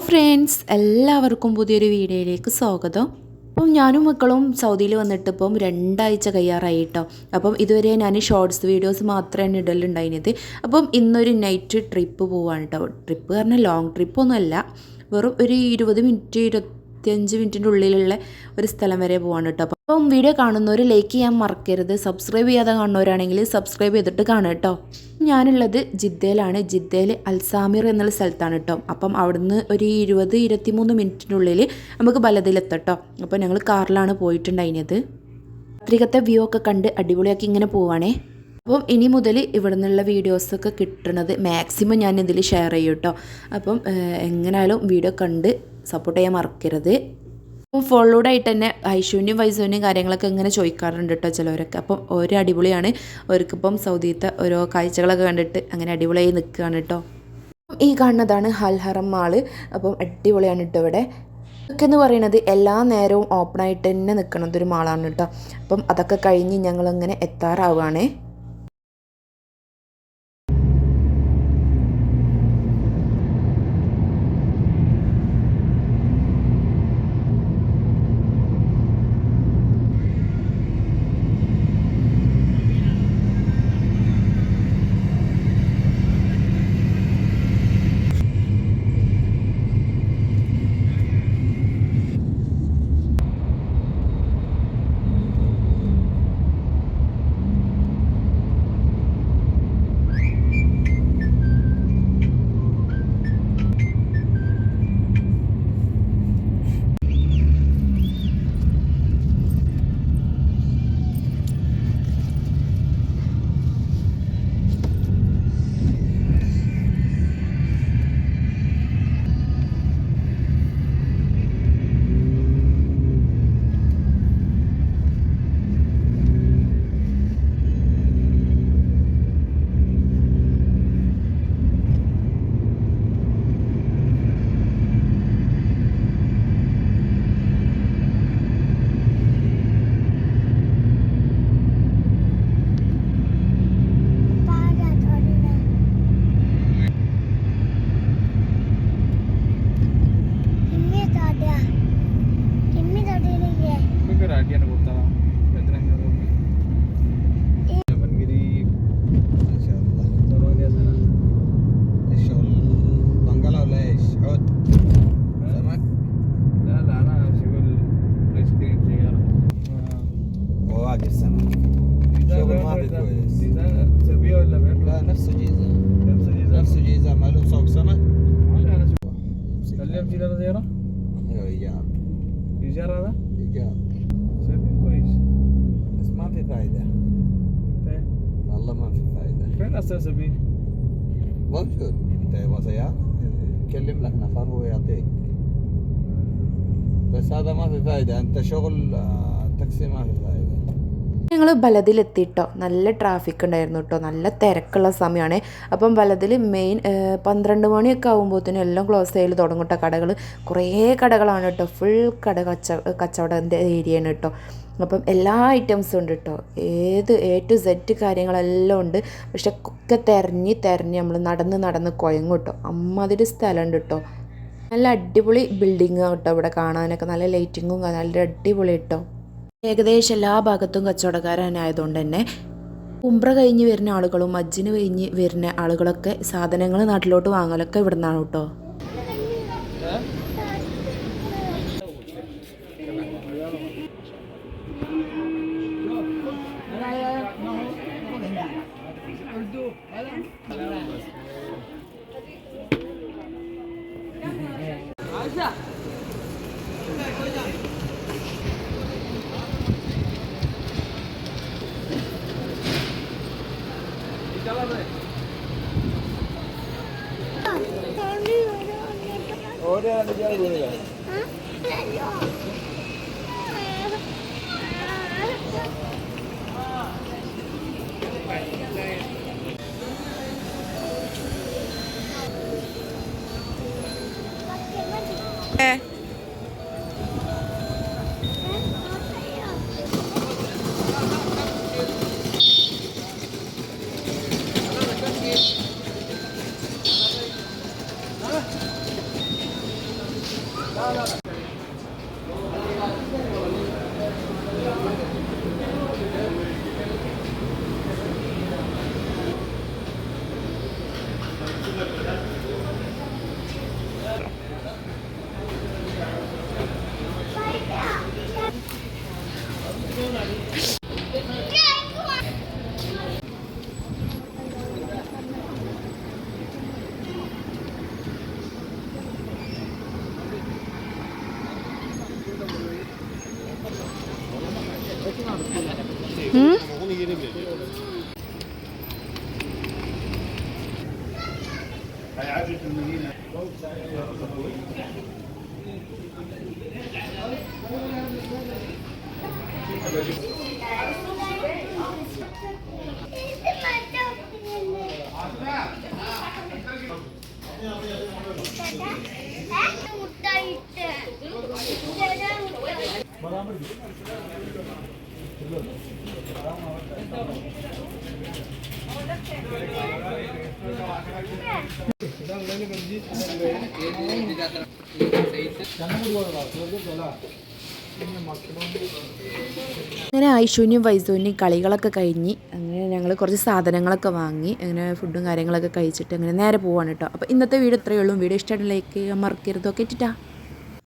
Friends എല്ലാവർക്കും പുതിയൊരു വീഡിയോയിലേക്ക് സ്വാഗതം. അപ്പം ഞാനും മക്കളും സൗദിയിൽ വന്നിട്ട് ഇപ്പം 2 ആഴ്ച കഴിയാറായി കേട്ടോ. അപ്പം ഇതുവരെ ഞാൻ ഷോർട്സ് വീഡിയോസ് മാത്രമാണ് ഇടലുണ്ടായിരുന്നത്. അപ്പം ഇന്നൊരു നൈറ്റ് ട്രിപ്പ് പോവാണ് കേട്ടോ. ട്രിപ്പ് പറഞ്ഞാൽ ലോങ് ട്രിപ്പൊന്നുമല്ല, വെറും ഒരു 20 മിനിറ്റ് 25 മിനിറ്റിൻ്റെ ഉള്ളിലുള്ള ഒരു സ്ഥലം വരെ പോവാണ് കേട്ടോ. അപ്പം വീഡിയോ കാണുന്നവർ ലൈക്ക് ചെയ്യാൻ മറക്കരുത്. സബ്സ്ക്രൈബ് ചെയ്യാതെ കാണുന്നവരാണെങ്കിൽ സബ്സ്ക്രൈബ് ചെയ്തിട്ട് കാണുക കേട്ടോ. ഞാനുള്ളത് ജിദ്ദയിലാണ്. ജിദ്ദയിൽ അൽസാമിർ എന്നുള്ള സ്ഥലത്താണ് കേട്ടോ. അപ്പം അവിടുന്ന് ഒരു 20-23 മിനിറ്റിനുള്ളിൽ നമുക്ക് ബലദിലെത്തട്ടോ. അപ്പോൾ ഞങ്ങൾ കാറിലാണ് പോയിട്ടുണ്ടായിരുന്നത്. രാത്രികത്തെ വ്യൂ ഒക്കെ കണ്ട് അടിപൊളിയാക്കി ഇങ്ങനെ പോവാണേ. അപ്പം ഇനി മുതൽ ഇവിടെ നിന്നുള്ള വീഡിയോസൊക്കെ കിട്ടുന്നത് മാക്സിമം ഞാൻ ഇതിൽ ഷെയർ ചെയ്യും കേട്ടോ. അപ്പം എങ്ങനെയായാലും വീഡിയോ കണ്ട് സപ്പോർട്ട് ചെയ്യാൻ മറക്കരുത്. അപ്പം ഫോളോഡ് ആയിട്ട് തന്നെ ഐഷുവിൻ്റെയും വൈസുവിൻ്റെയും കാര്യങ്ങളൊക്കെ ഇങ്ങനെ ചോദിക്കാറുണ്ട് കേട്ടോ ചിലവരൊക്കെ. അപ്പം ഒരു അടിപൊളിയാണ്. അവർക്കിപ്പം സൗദിയത്തെ ഓരോ കാഴ്ചകളൊക്കെ കണ്ടിട്ട് അങ്ങനെ അടിപൊളിയായി നിൽക്കുകയാണ് കേട്ടോ. ഈ കാണുന്നതാണ് ഹൽഹറം മാള്. അപ്പം അടിപൊളിയാണ് കേട്ടോ. ഇവിടെ ഇതൊക്കെ എന്ന് പറയുന്നത് എല്ലാ നേരവും ഓപ്പണായിട്ട് തന്നെ നിൽക്കുന്നതൊരു മാളാണ് കേട്ടോ. അപ്പം അതൊക്കെ കഴിഞ്ഞ് ഞങ്ങളിങ്ങനെ എത്താറാവുകയാണേ. جيلة صغيرة؟ ايوه ايجار. ايجار هذا؟ ايجار. شايف كويس. بس ما في فايدة. فين؟ والله ما في فايدة. فين أساس به؟ موجود. انت يبغى سيارة؟ يكلم لك نفر هو يعطيك. بس هذا ما في فايدة. انت شغل تاكسي ما في فايدة. ഞങ്ങൾ ബലദിലെത്തിയിട്ടോ. നല്ല ട്രാഫിക് ഉണ്ടായിരുന്നു കേട്ടോ. നല്ല തിരക്കുള്ള സമയമാണ്. അപ്പം ബലദിൽ മെയിൻ 12 മണിയൊക്കെ ആകുമ്പോഴത്തേനും എല്ലാം ക്ലോസ് ചെയ്ത് തുടങ്ങും കേട്ടോ. കടകൾ കുറേ കടകളാണ് കേട്ടോ. ഫുൾ കച്ചവടത്തിൻ്റെ ഏരിയയാണ് കേട്ടോ. അപ്പം എല്ലാ ഐറ്റംസും ഉണ്ട് കേട്ടോ. A to Z കാര്യങ്ങളെല്ലാം ഉണ്ട്. പക്ഷെ ഒക്കെ തിരഞ്ഞ് നമ്മൾ നടന്ന് കുഴങ്ങും കേട്ടോ. അമ്മാതിരി സ്ഥലമുണ്ട് കേട്ടോ. നല്ല അടിപൊളി ബിൽഡിങ് കേട്ടോ. ഇവിടെ കാണാനൊക്കെ നല്ല ലൈറ്റിങ്ങും നല്ല അടിപൊളി കേട്ടോ. ഏകദേശം എല്ലാ ഭാഗത്തും കച്ചവടക്കാരനായതുകൊണ്ട് തന്നെ ഉംറ കഴിഞ്ഞ് വരുന്ന ആളുകളും ഹജ്ജിന് കഴിഞ്ഞ് വരുന്ന ആളുകളൊക്കെ സാധനങ്ങൾ നാട്ടിലോട്ട് വാങ്ങലൊക്കെ ഇവിടെ നിന്നാണ് കേട്ടോ. അങ്ങനെ ഐശുവിനും വൈസുവിൻ്റെയും കളികളൊക്കെ കഴിഞ്ഞ് അങ്ങനെ ഞങ്ങൾ കുറച്ച് സാധനങ്ങളൊക്കെ വാങ്ങി അങ്ങനെ ഫുഡും കാര്യങ്ങളൊക്കെ കഴിച്ചിട്ട് അങ്ങനെ നേരെ പോവാണ് കേട്ടോ. അപ്പോൾ ഇന്നത്തെ വീഡിയോ ഇത്രയേ ഉള്ളൂ. വീഡിയോ ഇഷ്ടമായിട്ട് ലൈക്ക് ചെയ്യാൻ മറക്കരുത്. ഓക്കെ ടാ.